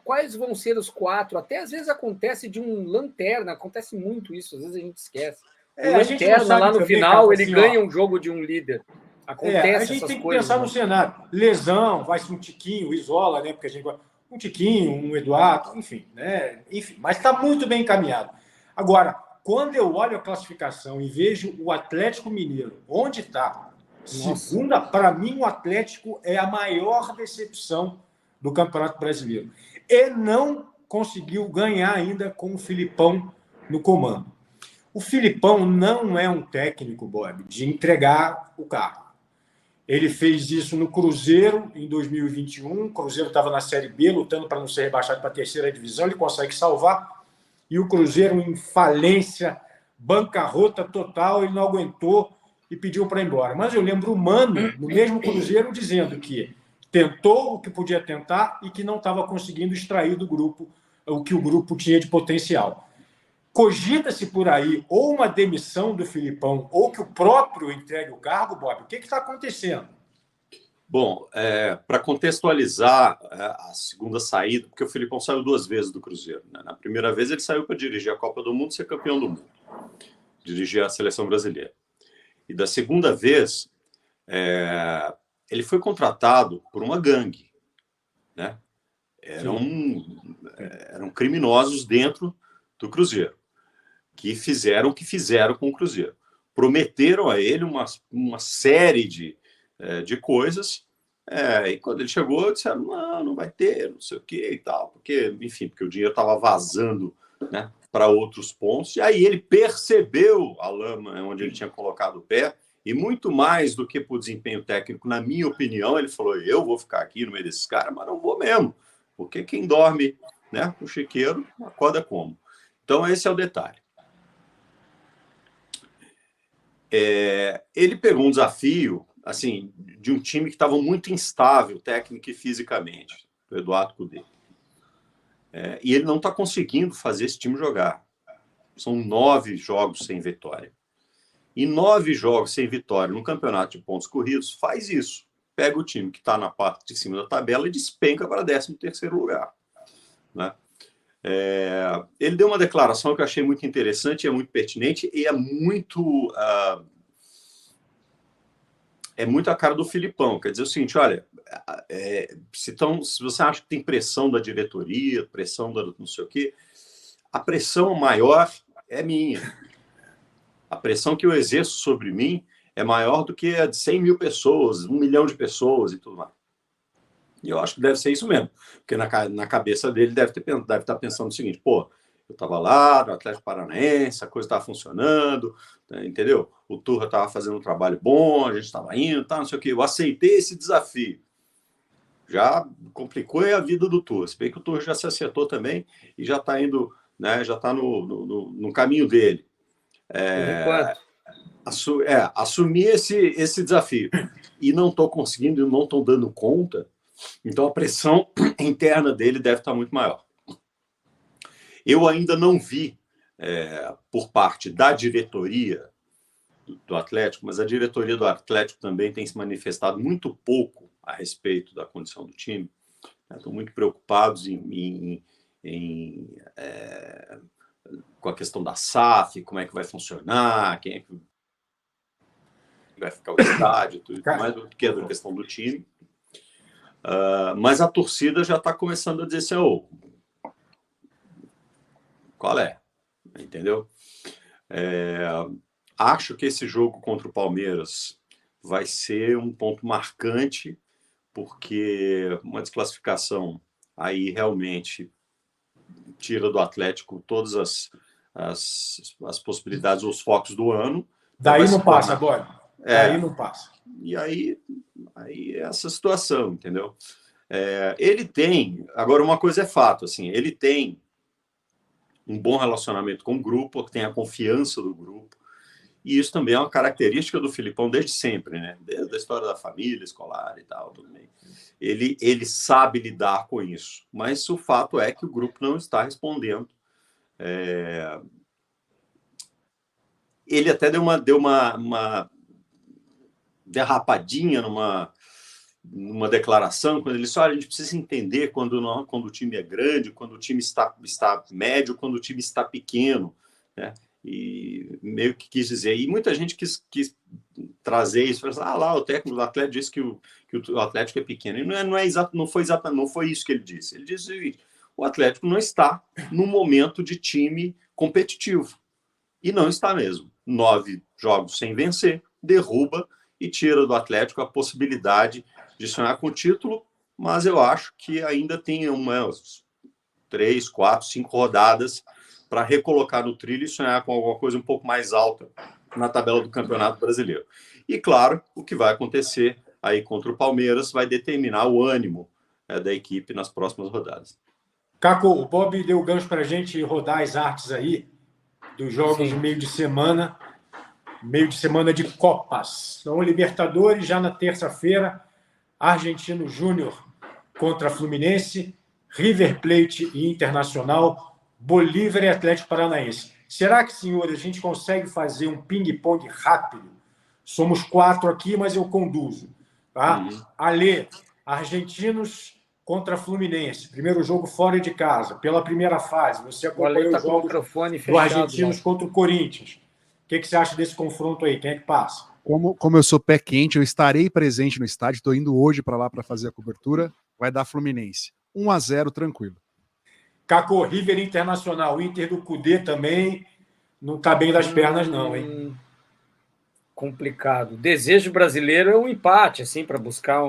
quais vão ser os 4? Até às vezes acontece de um lanterna, acontece muito isso, às vezes a gente esquece. O lanterna lá no também, final, cara, ele ganha um jogo de um líder. Acontece a gente tem que pensar no cenário. Lesão, vai ser um tiquinho, isola, né? Porque a gente um tiquinho, um Eduardo, enfim, né? Enfim, mas está muito bem encaminhado. Agora, quando eu olho a classificação e vejo o Atlético Mineiro, onde está? Segunda, para mim, o Atlético é a maior decepção do Campeonato Brasileiro. E não conseguiu ganhar ainda com o Filipão no comando. O Filipão não é um técnico, Bob, de entregar o carro. Ele fez isso no Cruzeiro em 2021. O Cruzeiro estava na Série B, lutando para não ser rebaixado para a 3ª divisão. Ele consegue salvar. E o Cruzeiro em falência, bancarrota total, ele não aguentou e pediu para ir embora. Mas eu lembro o Mano, no mesmo Cruzeiro, dizendo que tentou o que podia tentar e que não estava conseguindo extrair do grupo o que o grupo tinha de potencial. Cogita-se por aí ou uma demissão do Filipão ou que o próprio entregue o cargo, Bob? O que está acontecendo? Bom, para contextualizar a segunda saída, porque o Filipão saiu 2 vezes do Cruzeiro. Né? Na primeira vez ele saiu para dirigir a Copa do Mundo e ser campeão do mundo. Dirigir a seleção brasileira. E da segunda vez, ele foi contratado por uma gangue. Né? Eram criminosos dentro do Cruzeiro, que fizeram o que fizeram com o Cruzeiro. Prometeram a ele uma série de de coisas. E quando ele chegou, disseram, não vai ter, não sei o que e tal, porque o dinheiro estava vazando, né, para outros pontos. E aí ele percebeu a lama onde ele tinha colocado o pé, e muito mais do que por desempenho técnico, na minha opinião, ele falou, eu vou ficar aqui no meio desses caras, mas não vou mesmo, porque quem dorme, né, com o chiqueiro, acorda como? Então esse é o detalhe. Ele pegou um desafio, assim, de um time que estava muito instável, técnico e fisicamente, o Eduardo Cudê. E ele não está conseguindo fazer esse time jogar. São 9 jogos sem vitória. E 9 jogos sem vitória no campeonato de pontos corridos faz isso. Pega o time que está na parte de cima da tabela e despenca para 13º lugar. Né? Ele deu uma declaração que eu achei muito interessante, é muito pertinente e é muito a cara do Filipão. Quer dizer o seguinte, olha, se você acha que tem pressão da diretoria, pressão da não sei o quê, a pressão maior é minha. A pressão que eu exerço sobre mim é maior do que a de 100 mil pessoas, 1 milhão de pessoas e tudo mais. E eu acho que deve ser isso mesmo, porque na cabeça dele deve estar pensando o seguinte, pô, eu estava lá no Atlético Paranaense, a coisa estava funcionando, entendeu? O Turra estava fazendo um trabalho bom, a gente estava indo, não sei o quê. Eu aceitei esse desafio. Já complicou a vida do Turra. Se bem que o Turra já se acertou também e já está indo, né, já está no caminho dele. Assumir esse desafio. E não estou conseguindo, não estou dando conta, então a pressão interna dele deve estar muito maior. Eu ainda não vi, por parte da diretoria do Atlético, mas a diretoria do Atlético também tem se manifestado muito pouco a respeito da condição do time. Estão muito preocupados com a questão da SAF, como é que vai funcionar, quem é que vai ficar o estádio, tudo mais do que a questão do time. Mas a torcida já está começando a dizer assim, qual é? Entendeu? Acho que esse jogo contra o Palmeiras vai ser um ponto marcante, porque uma desclassificação aí realmente tira do Atlético todas as possibilidades, os focos do ano. Daí não passa agora. Daí não passa. E aí é essa situação, entendeu? Ele tem... Agora, uma coisa é fato, assim, ele tem um bom relacionamento com o grupo, tem a confiança do grupo, e isso também é uma característica do Filipão desde sempre, né? Desde a história da família escolar e tal, tudo bem. Ele sabe lidar com isso, mas o fato é que o grupo não está respondendo. Ele até deu uma derrapadinha numa declaração, quando ele disse, olha, a gente precisa entender quando o time é grande, quando o time está médio, quando o time está pequeno, né? E meio que quis dizer, e muita gente quis trazer isso, falar, lá, o técnico do Atlético disse que o Atlético é pequeno, e não foi isso que ele disse. Ele disse o seguinte, o Atlético não está no momento de time competitivo, e não está mesmo. 9 jogos sem vencer, derruba e tira do Atlético a possibilidade de sonhar com o título, mas eu acho que ainda tem umas 3, 4, 5 rodadas para recolocar no trilho e sonhar com alguma coisa um pouco mais alta na tabela do Campeonato Brasileiro. E, claro, o que vai acontecer aí contra o Palmeiras vai determinar o ânimo da equipe nas próximas rodadas. Caco, o Bob deu o gancho para a gente rodar as artes aí dos jogos de meio de semana de Copas. Então, Libertadores, já na terça-feira, Argentino Júnior contra Fluminense, River Plate e Internacional, Bolívar e Atlético Paranaense. Será que, senhores, a gente consegue fazer um ping-pong rápido? Somos 4 aqui, mas eu conduzo. Tá? Alê, Argentinos contra Fluminense. Primeiro jogo fora de casa, pela primeira fase. Você acompanhou o jogo do Argentinos contra o Corinthians. O que você acha desse confronto aí? Quem é que passa? Como eu sou pé quente, eu estarei presente no estádio. Estou indo hoje para lá para fazer a cobertura. Vai dar Fluminense. 1-0, tranquilo. Caco, River Internacional, Inter do Cudê também não está bem das pernas, não, hein? Complicado. O desejo brasileiro é um empate, assim, para buscar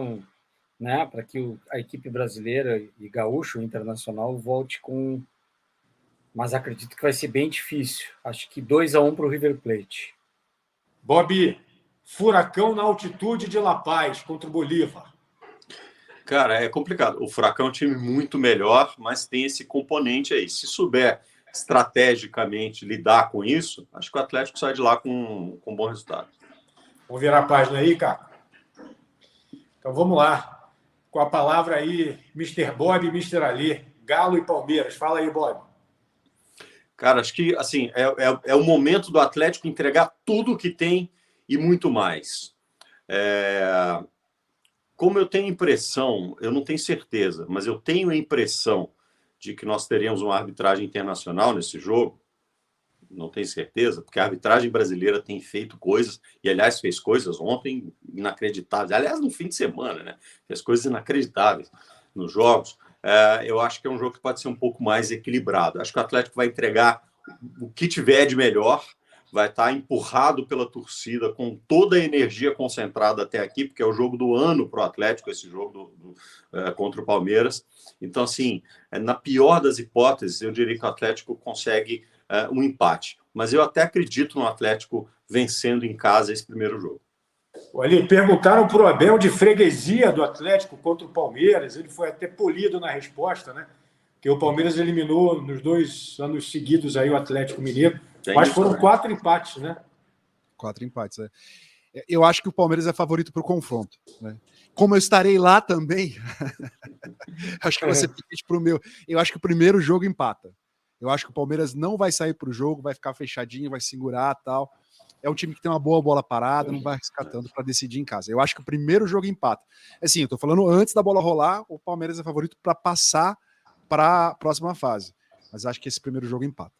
né, para que a equipe brasileira e gaúcho, internacional, volte com. Mas acredito que vai ser bem difícil. Acho que 2-1 para o River Plate. Bob, Furacão na altitude de La Paz contra o Bolívar. Cara, é complicado. O Furacão é um time muito melhor, mas tem esse componente aí. Se souber estrategicamente lidar com isso, acho que o Atlético sai de lá com um bom resultado. Vamos virar a página aí, Caco? Então vamos lá. Com a palavra aí, Mr. Bob e Mr. Ali. Galo e Palmeiras. Fala aí, Bob. Cara, acho que assim é o momento do Atlético entregar tudo o que tem e muito mais. Como eu tenho impressão, eu não tenho certeza, mas eu tenho a impressão de que nós teremos uma arbitragem internacional nesse jogo. Não tenho certeza, porque a arbitragem brasileira tem feito coisas, e aliás fez coisas ontem inacreditáveis. Aliás, no fim de semana, né? Fez coisas inacreditáveis nos jogos. Eu acho que é um jogo que pode ser um pouco mais equilibrado. Acho que o Atlético vai entregar o que tiver de melhor, vai estar empurrado pela torcida com toda a energia concentrada até aqui, porque é o jogo do ano para o Atlético, esse jogo contra o Palmeiras. Então, assim, na pior das hipóteses, eu diria que o Atlético consegue um empate. Mas eu até acredito no Atlético vencendo em casa esse primeiro jogo. Ali, perguntaram para o Abel de freguesia do Atlético contra o Palmeiras. Ele foi até polido na resposta, né? Que o Palmeiras eliminou nos 2 anos seguidos aí o Atlético Mineiro. Mas foram 4 empates, né? 4 empates, é. Eu acho que o Palmeiras é favorito para o confronto, né? Como eu estarei lá também, acho que você pede para o meu. Eu acho que o primeiro jogo empata. Eu acho que o Palmeiras não vai sair para o jogo, vai ficar fechadinho, vai segurar tal. É um time que tem uma boa bola parada, não vai arriscar tanto para decidir em casa. Eu acho que o primeiro jogo empata. Assim, eu tô falando antes da bola rolar, o Palmeiras é favorito para passar para a próxima fase. Mas acho que esse primeiro jogo empata.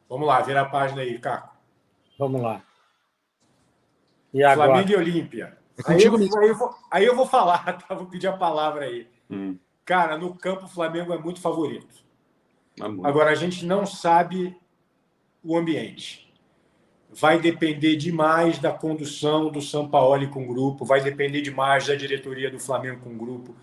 Vamos lá, vira a página aí, Caco. Vamos lá. E agora? Flamengo e Olímpia. Aí eu vou falar, tá? Vou pedir a palavra aí. Cara, no campo o Flamengo é muito favorito. Agora, a gente não sabe o ambiente. Vai depender demais da condução do Sampaoli com o grupo, vai depender demais da diretoria do Flamengo com o grupo,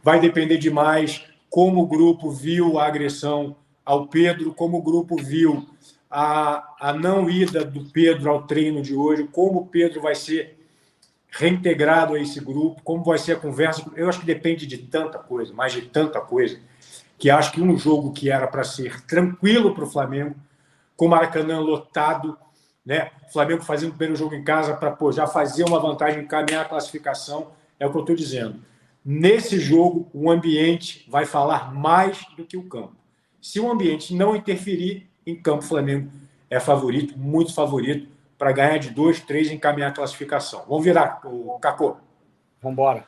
vai depender demais como o grupo viu a agressão ao Pedro, como o grupo viu a não ida do Pedro ao treino de hoje, como o Pedro vai ser reintegrado a esse grupo, como vai ser a conversa. Eu acho que depende de tanta coisa, mais de tanta coisa, que acho que um jogo que era para ser tranquilo para o Flamengo, com o Maracanã lotado, né? O Flamengo fazendo o primeiro jogo em casa para já fazer uma vantagem, encaminhar a classificação, é o que eu estou dizendo. Nesse jogo, o ambiente vai falar mais do que o campo. Se o ambiente não interferir em campo, o Flamengo é favorito, muito favorito, para ganhar de 2-3 e encaminhar a classificação. Vamos virar, o Cacô. Vamos embora.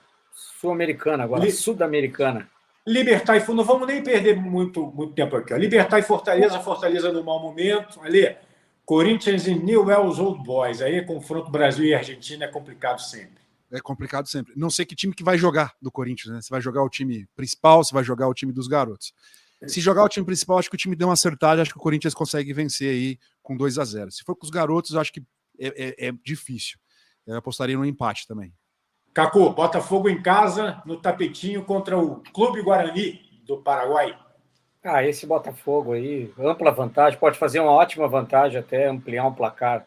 Sul-Americana agora, Sudamericana. Libertar e não vamos nem perder muito tempo aqui. Libertar e Fortaleza no mau momento. Ali, Corinthians e Newell's Old Boys. Aí, confronto Brasil e Argentina é complicado sempre. É complicado sempre. Não sei que time que vai jogar do Corinthians, né? Se vai jogar o time principal, se vai jogar o time dos garotos. Se jogar o time principal, acho que o time deu uma acertada, acho que o Corinthians consegue vencer aí com 2-0. Se for com os garotos, acho que é difícil. Eu apostaria no empate também. Cacô, Botafogo em casa, no tapetinho contra o Clube Guarani do Paraguai. Esse Botafogo aí, ampla vantagem, pode fazer uma ótima vantagem, até ampliar um placar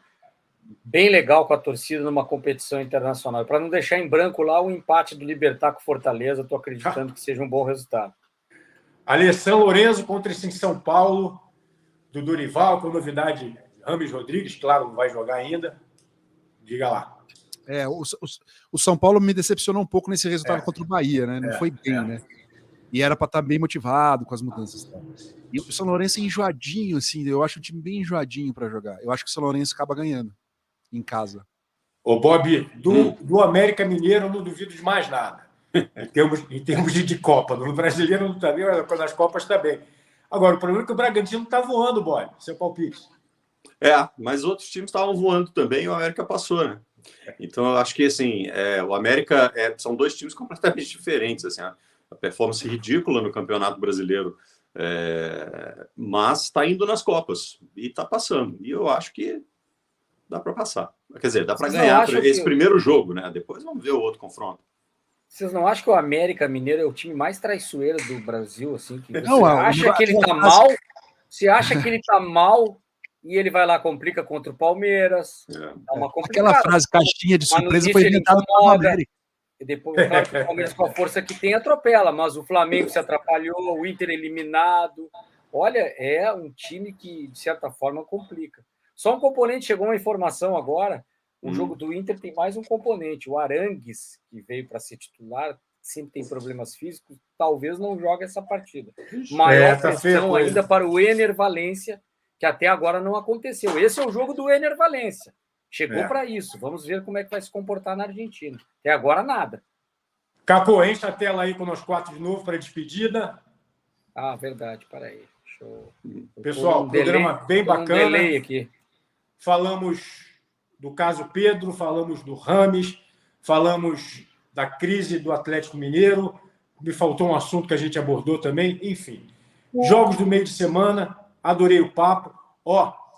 bem legal com a torcida numa competição internacional. Para não deixar em branco lá o empate do Libertad com Fortaleza, estou acreditando que seja um bom resultado. São Lourenço contra esse em São Paulo, do Dorival, com novidade Rames Rodrigues, claro, não vai jogar ainda. Diga lá. O São Paulo me decepcionou um pouco nesse resultado contra o Bahia, né? Não foi bem, né? E era para estar bem motivado com as mudanças. Tá? E o São Lourenço é enjoadinho, assim, eu acho o time bem enjoadinho para jogar. Eu acho que o São Lourenço acaba ganhando em casa. Ô, Bob, do América Mineiro eu não duvido de mais nada. Em termos de Copa. No brasileiro não está bem, mas nas Copas está bem. Agora, o problema é que o Bragantino está voando, Bob. Seu palpite. Mas outros times estavam voando também e o América passou, né? Então, eu acho que, assim, o América são dois times completamente diferentes, assim, a performance ridícula no Campeonato Brasileiro, mas está indo nas Copas e está passando. E eu acho que Dá para passar. Quer dizer, dá para Vocês não ganhar acham esse que- primeiro jogo, né? Depois vamos ver o outro confronto. Vocês não acham que o América Mineiro é o time mais traiçoeiro do Brasil, assim? Que você Não, acha que ele tá mal, você acha que ele tá mal e ele vai lá, complica contra o Palmeiras, dá uma complicada. Aquela frase, caixinha de Mas no surpresa, início foi ele inventada pelo incomoda. América. E depois, claro que o Palmeiras, com a força que tem, atropela, mas o Flamengo se atrapalhou, o Inter eliminado. Olha, é um time que, de certa forma, complica. Só um componente, chegou uma informação agora, o jogo do Inter tem mais um componente. O Arangues, que veio para ser titular, sempre tem problemas físicos, talvez não jogue essa partida. Maior pressão ainda para o Ener Valencia, que até agora não aconteceu. Esse é o jogo do Ener Valencia. Chegou para isso. Vamos ver como é que vai se comportar na Argentina. Até agora, nada. Caco, enche a tela aí com nós 4 de novo para a despedida. Ah, verdade. Peraí. Deixa eu... Pessoal, programa bem bacana. Delay aqui. Falamos do caso Pedro, falamos do Rames, falamos da crise do Atlético Mineiro. Me faltou um assunto que a gente abordou também. Enfim, jogos do meio de semana. Adorei o papo.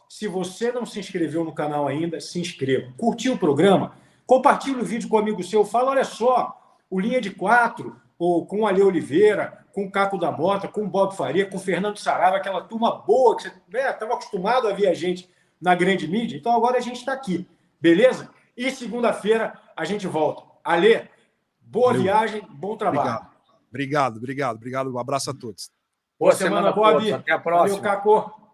Se você não se inscreveu no canal ainda, se inscreva. Curtiu o programa? Compartilhe o vídeo com um amigo seu. Fala, olha só, o Linha de 4, ou com o Ale Oliveira, com o Caco da Mota, com o Bob Faria, com o Fernando Saraiva, aquela turma boa que você estava acostumado a ver a gente na grande mídia. Então agora a gente está aqui, beleza? E segunda-feira a gente volta. Ale, boa viagem, bom trabalho. Obrigado. Um abraço a todos. Boa semana, Bob. Até a próxima. Valeu, Caco.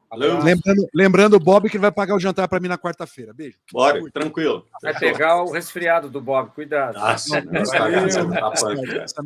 Lembrando o Bob que ele vai pagar o jantar para mim na quarta-feira. Beijo. Bora, tranquilo. Vai pegar o resfriado do Bob. Cuidado. Nossa, Valeu. não está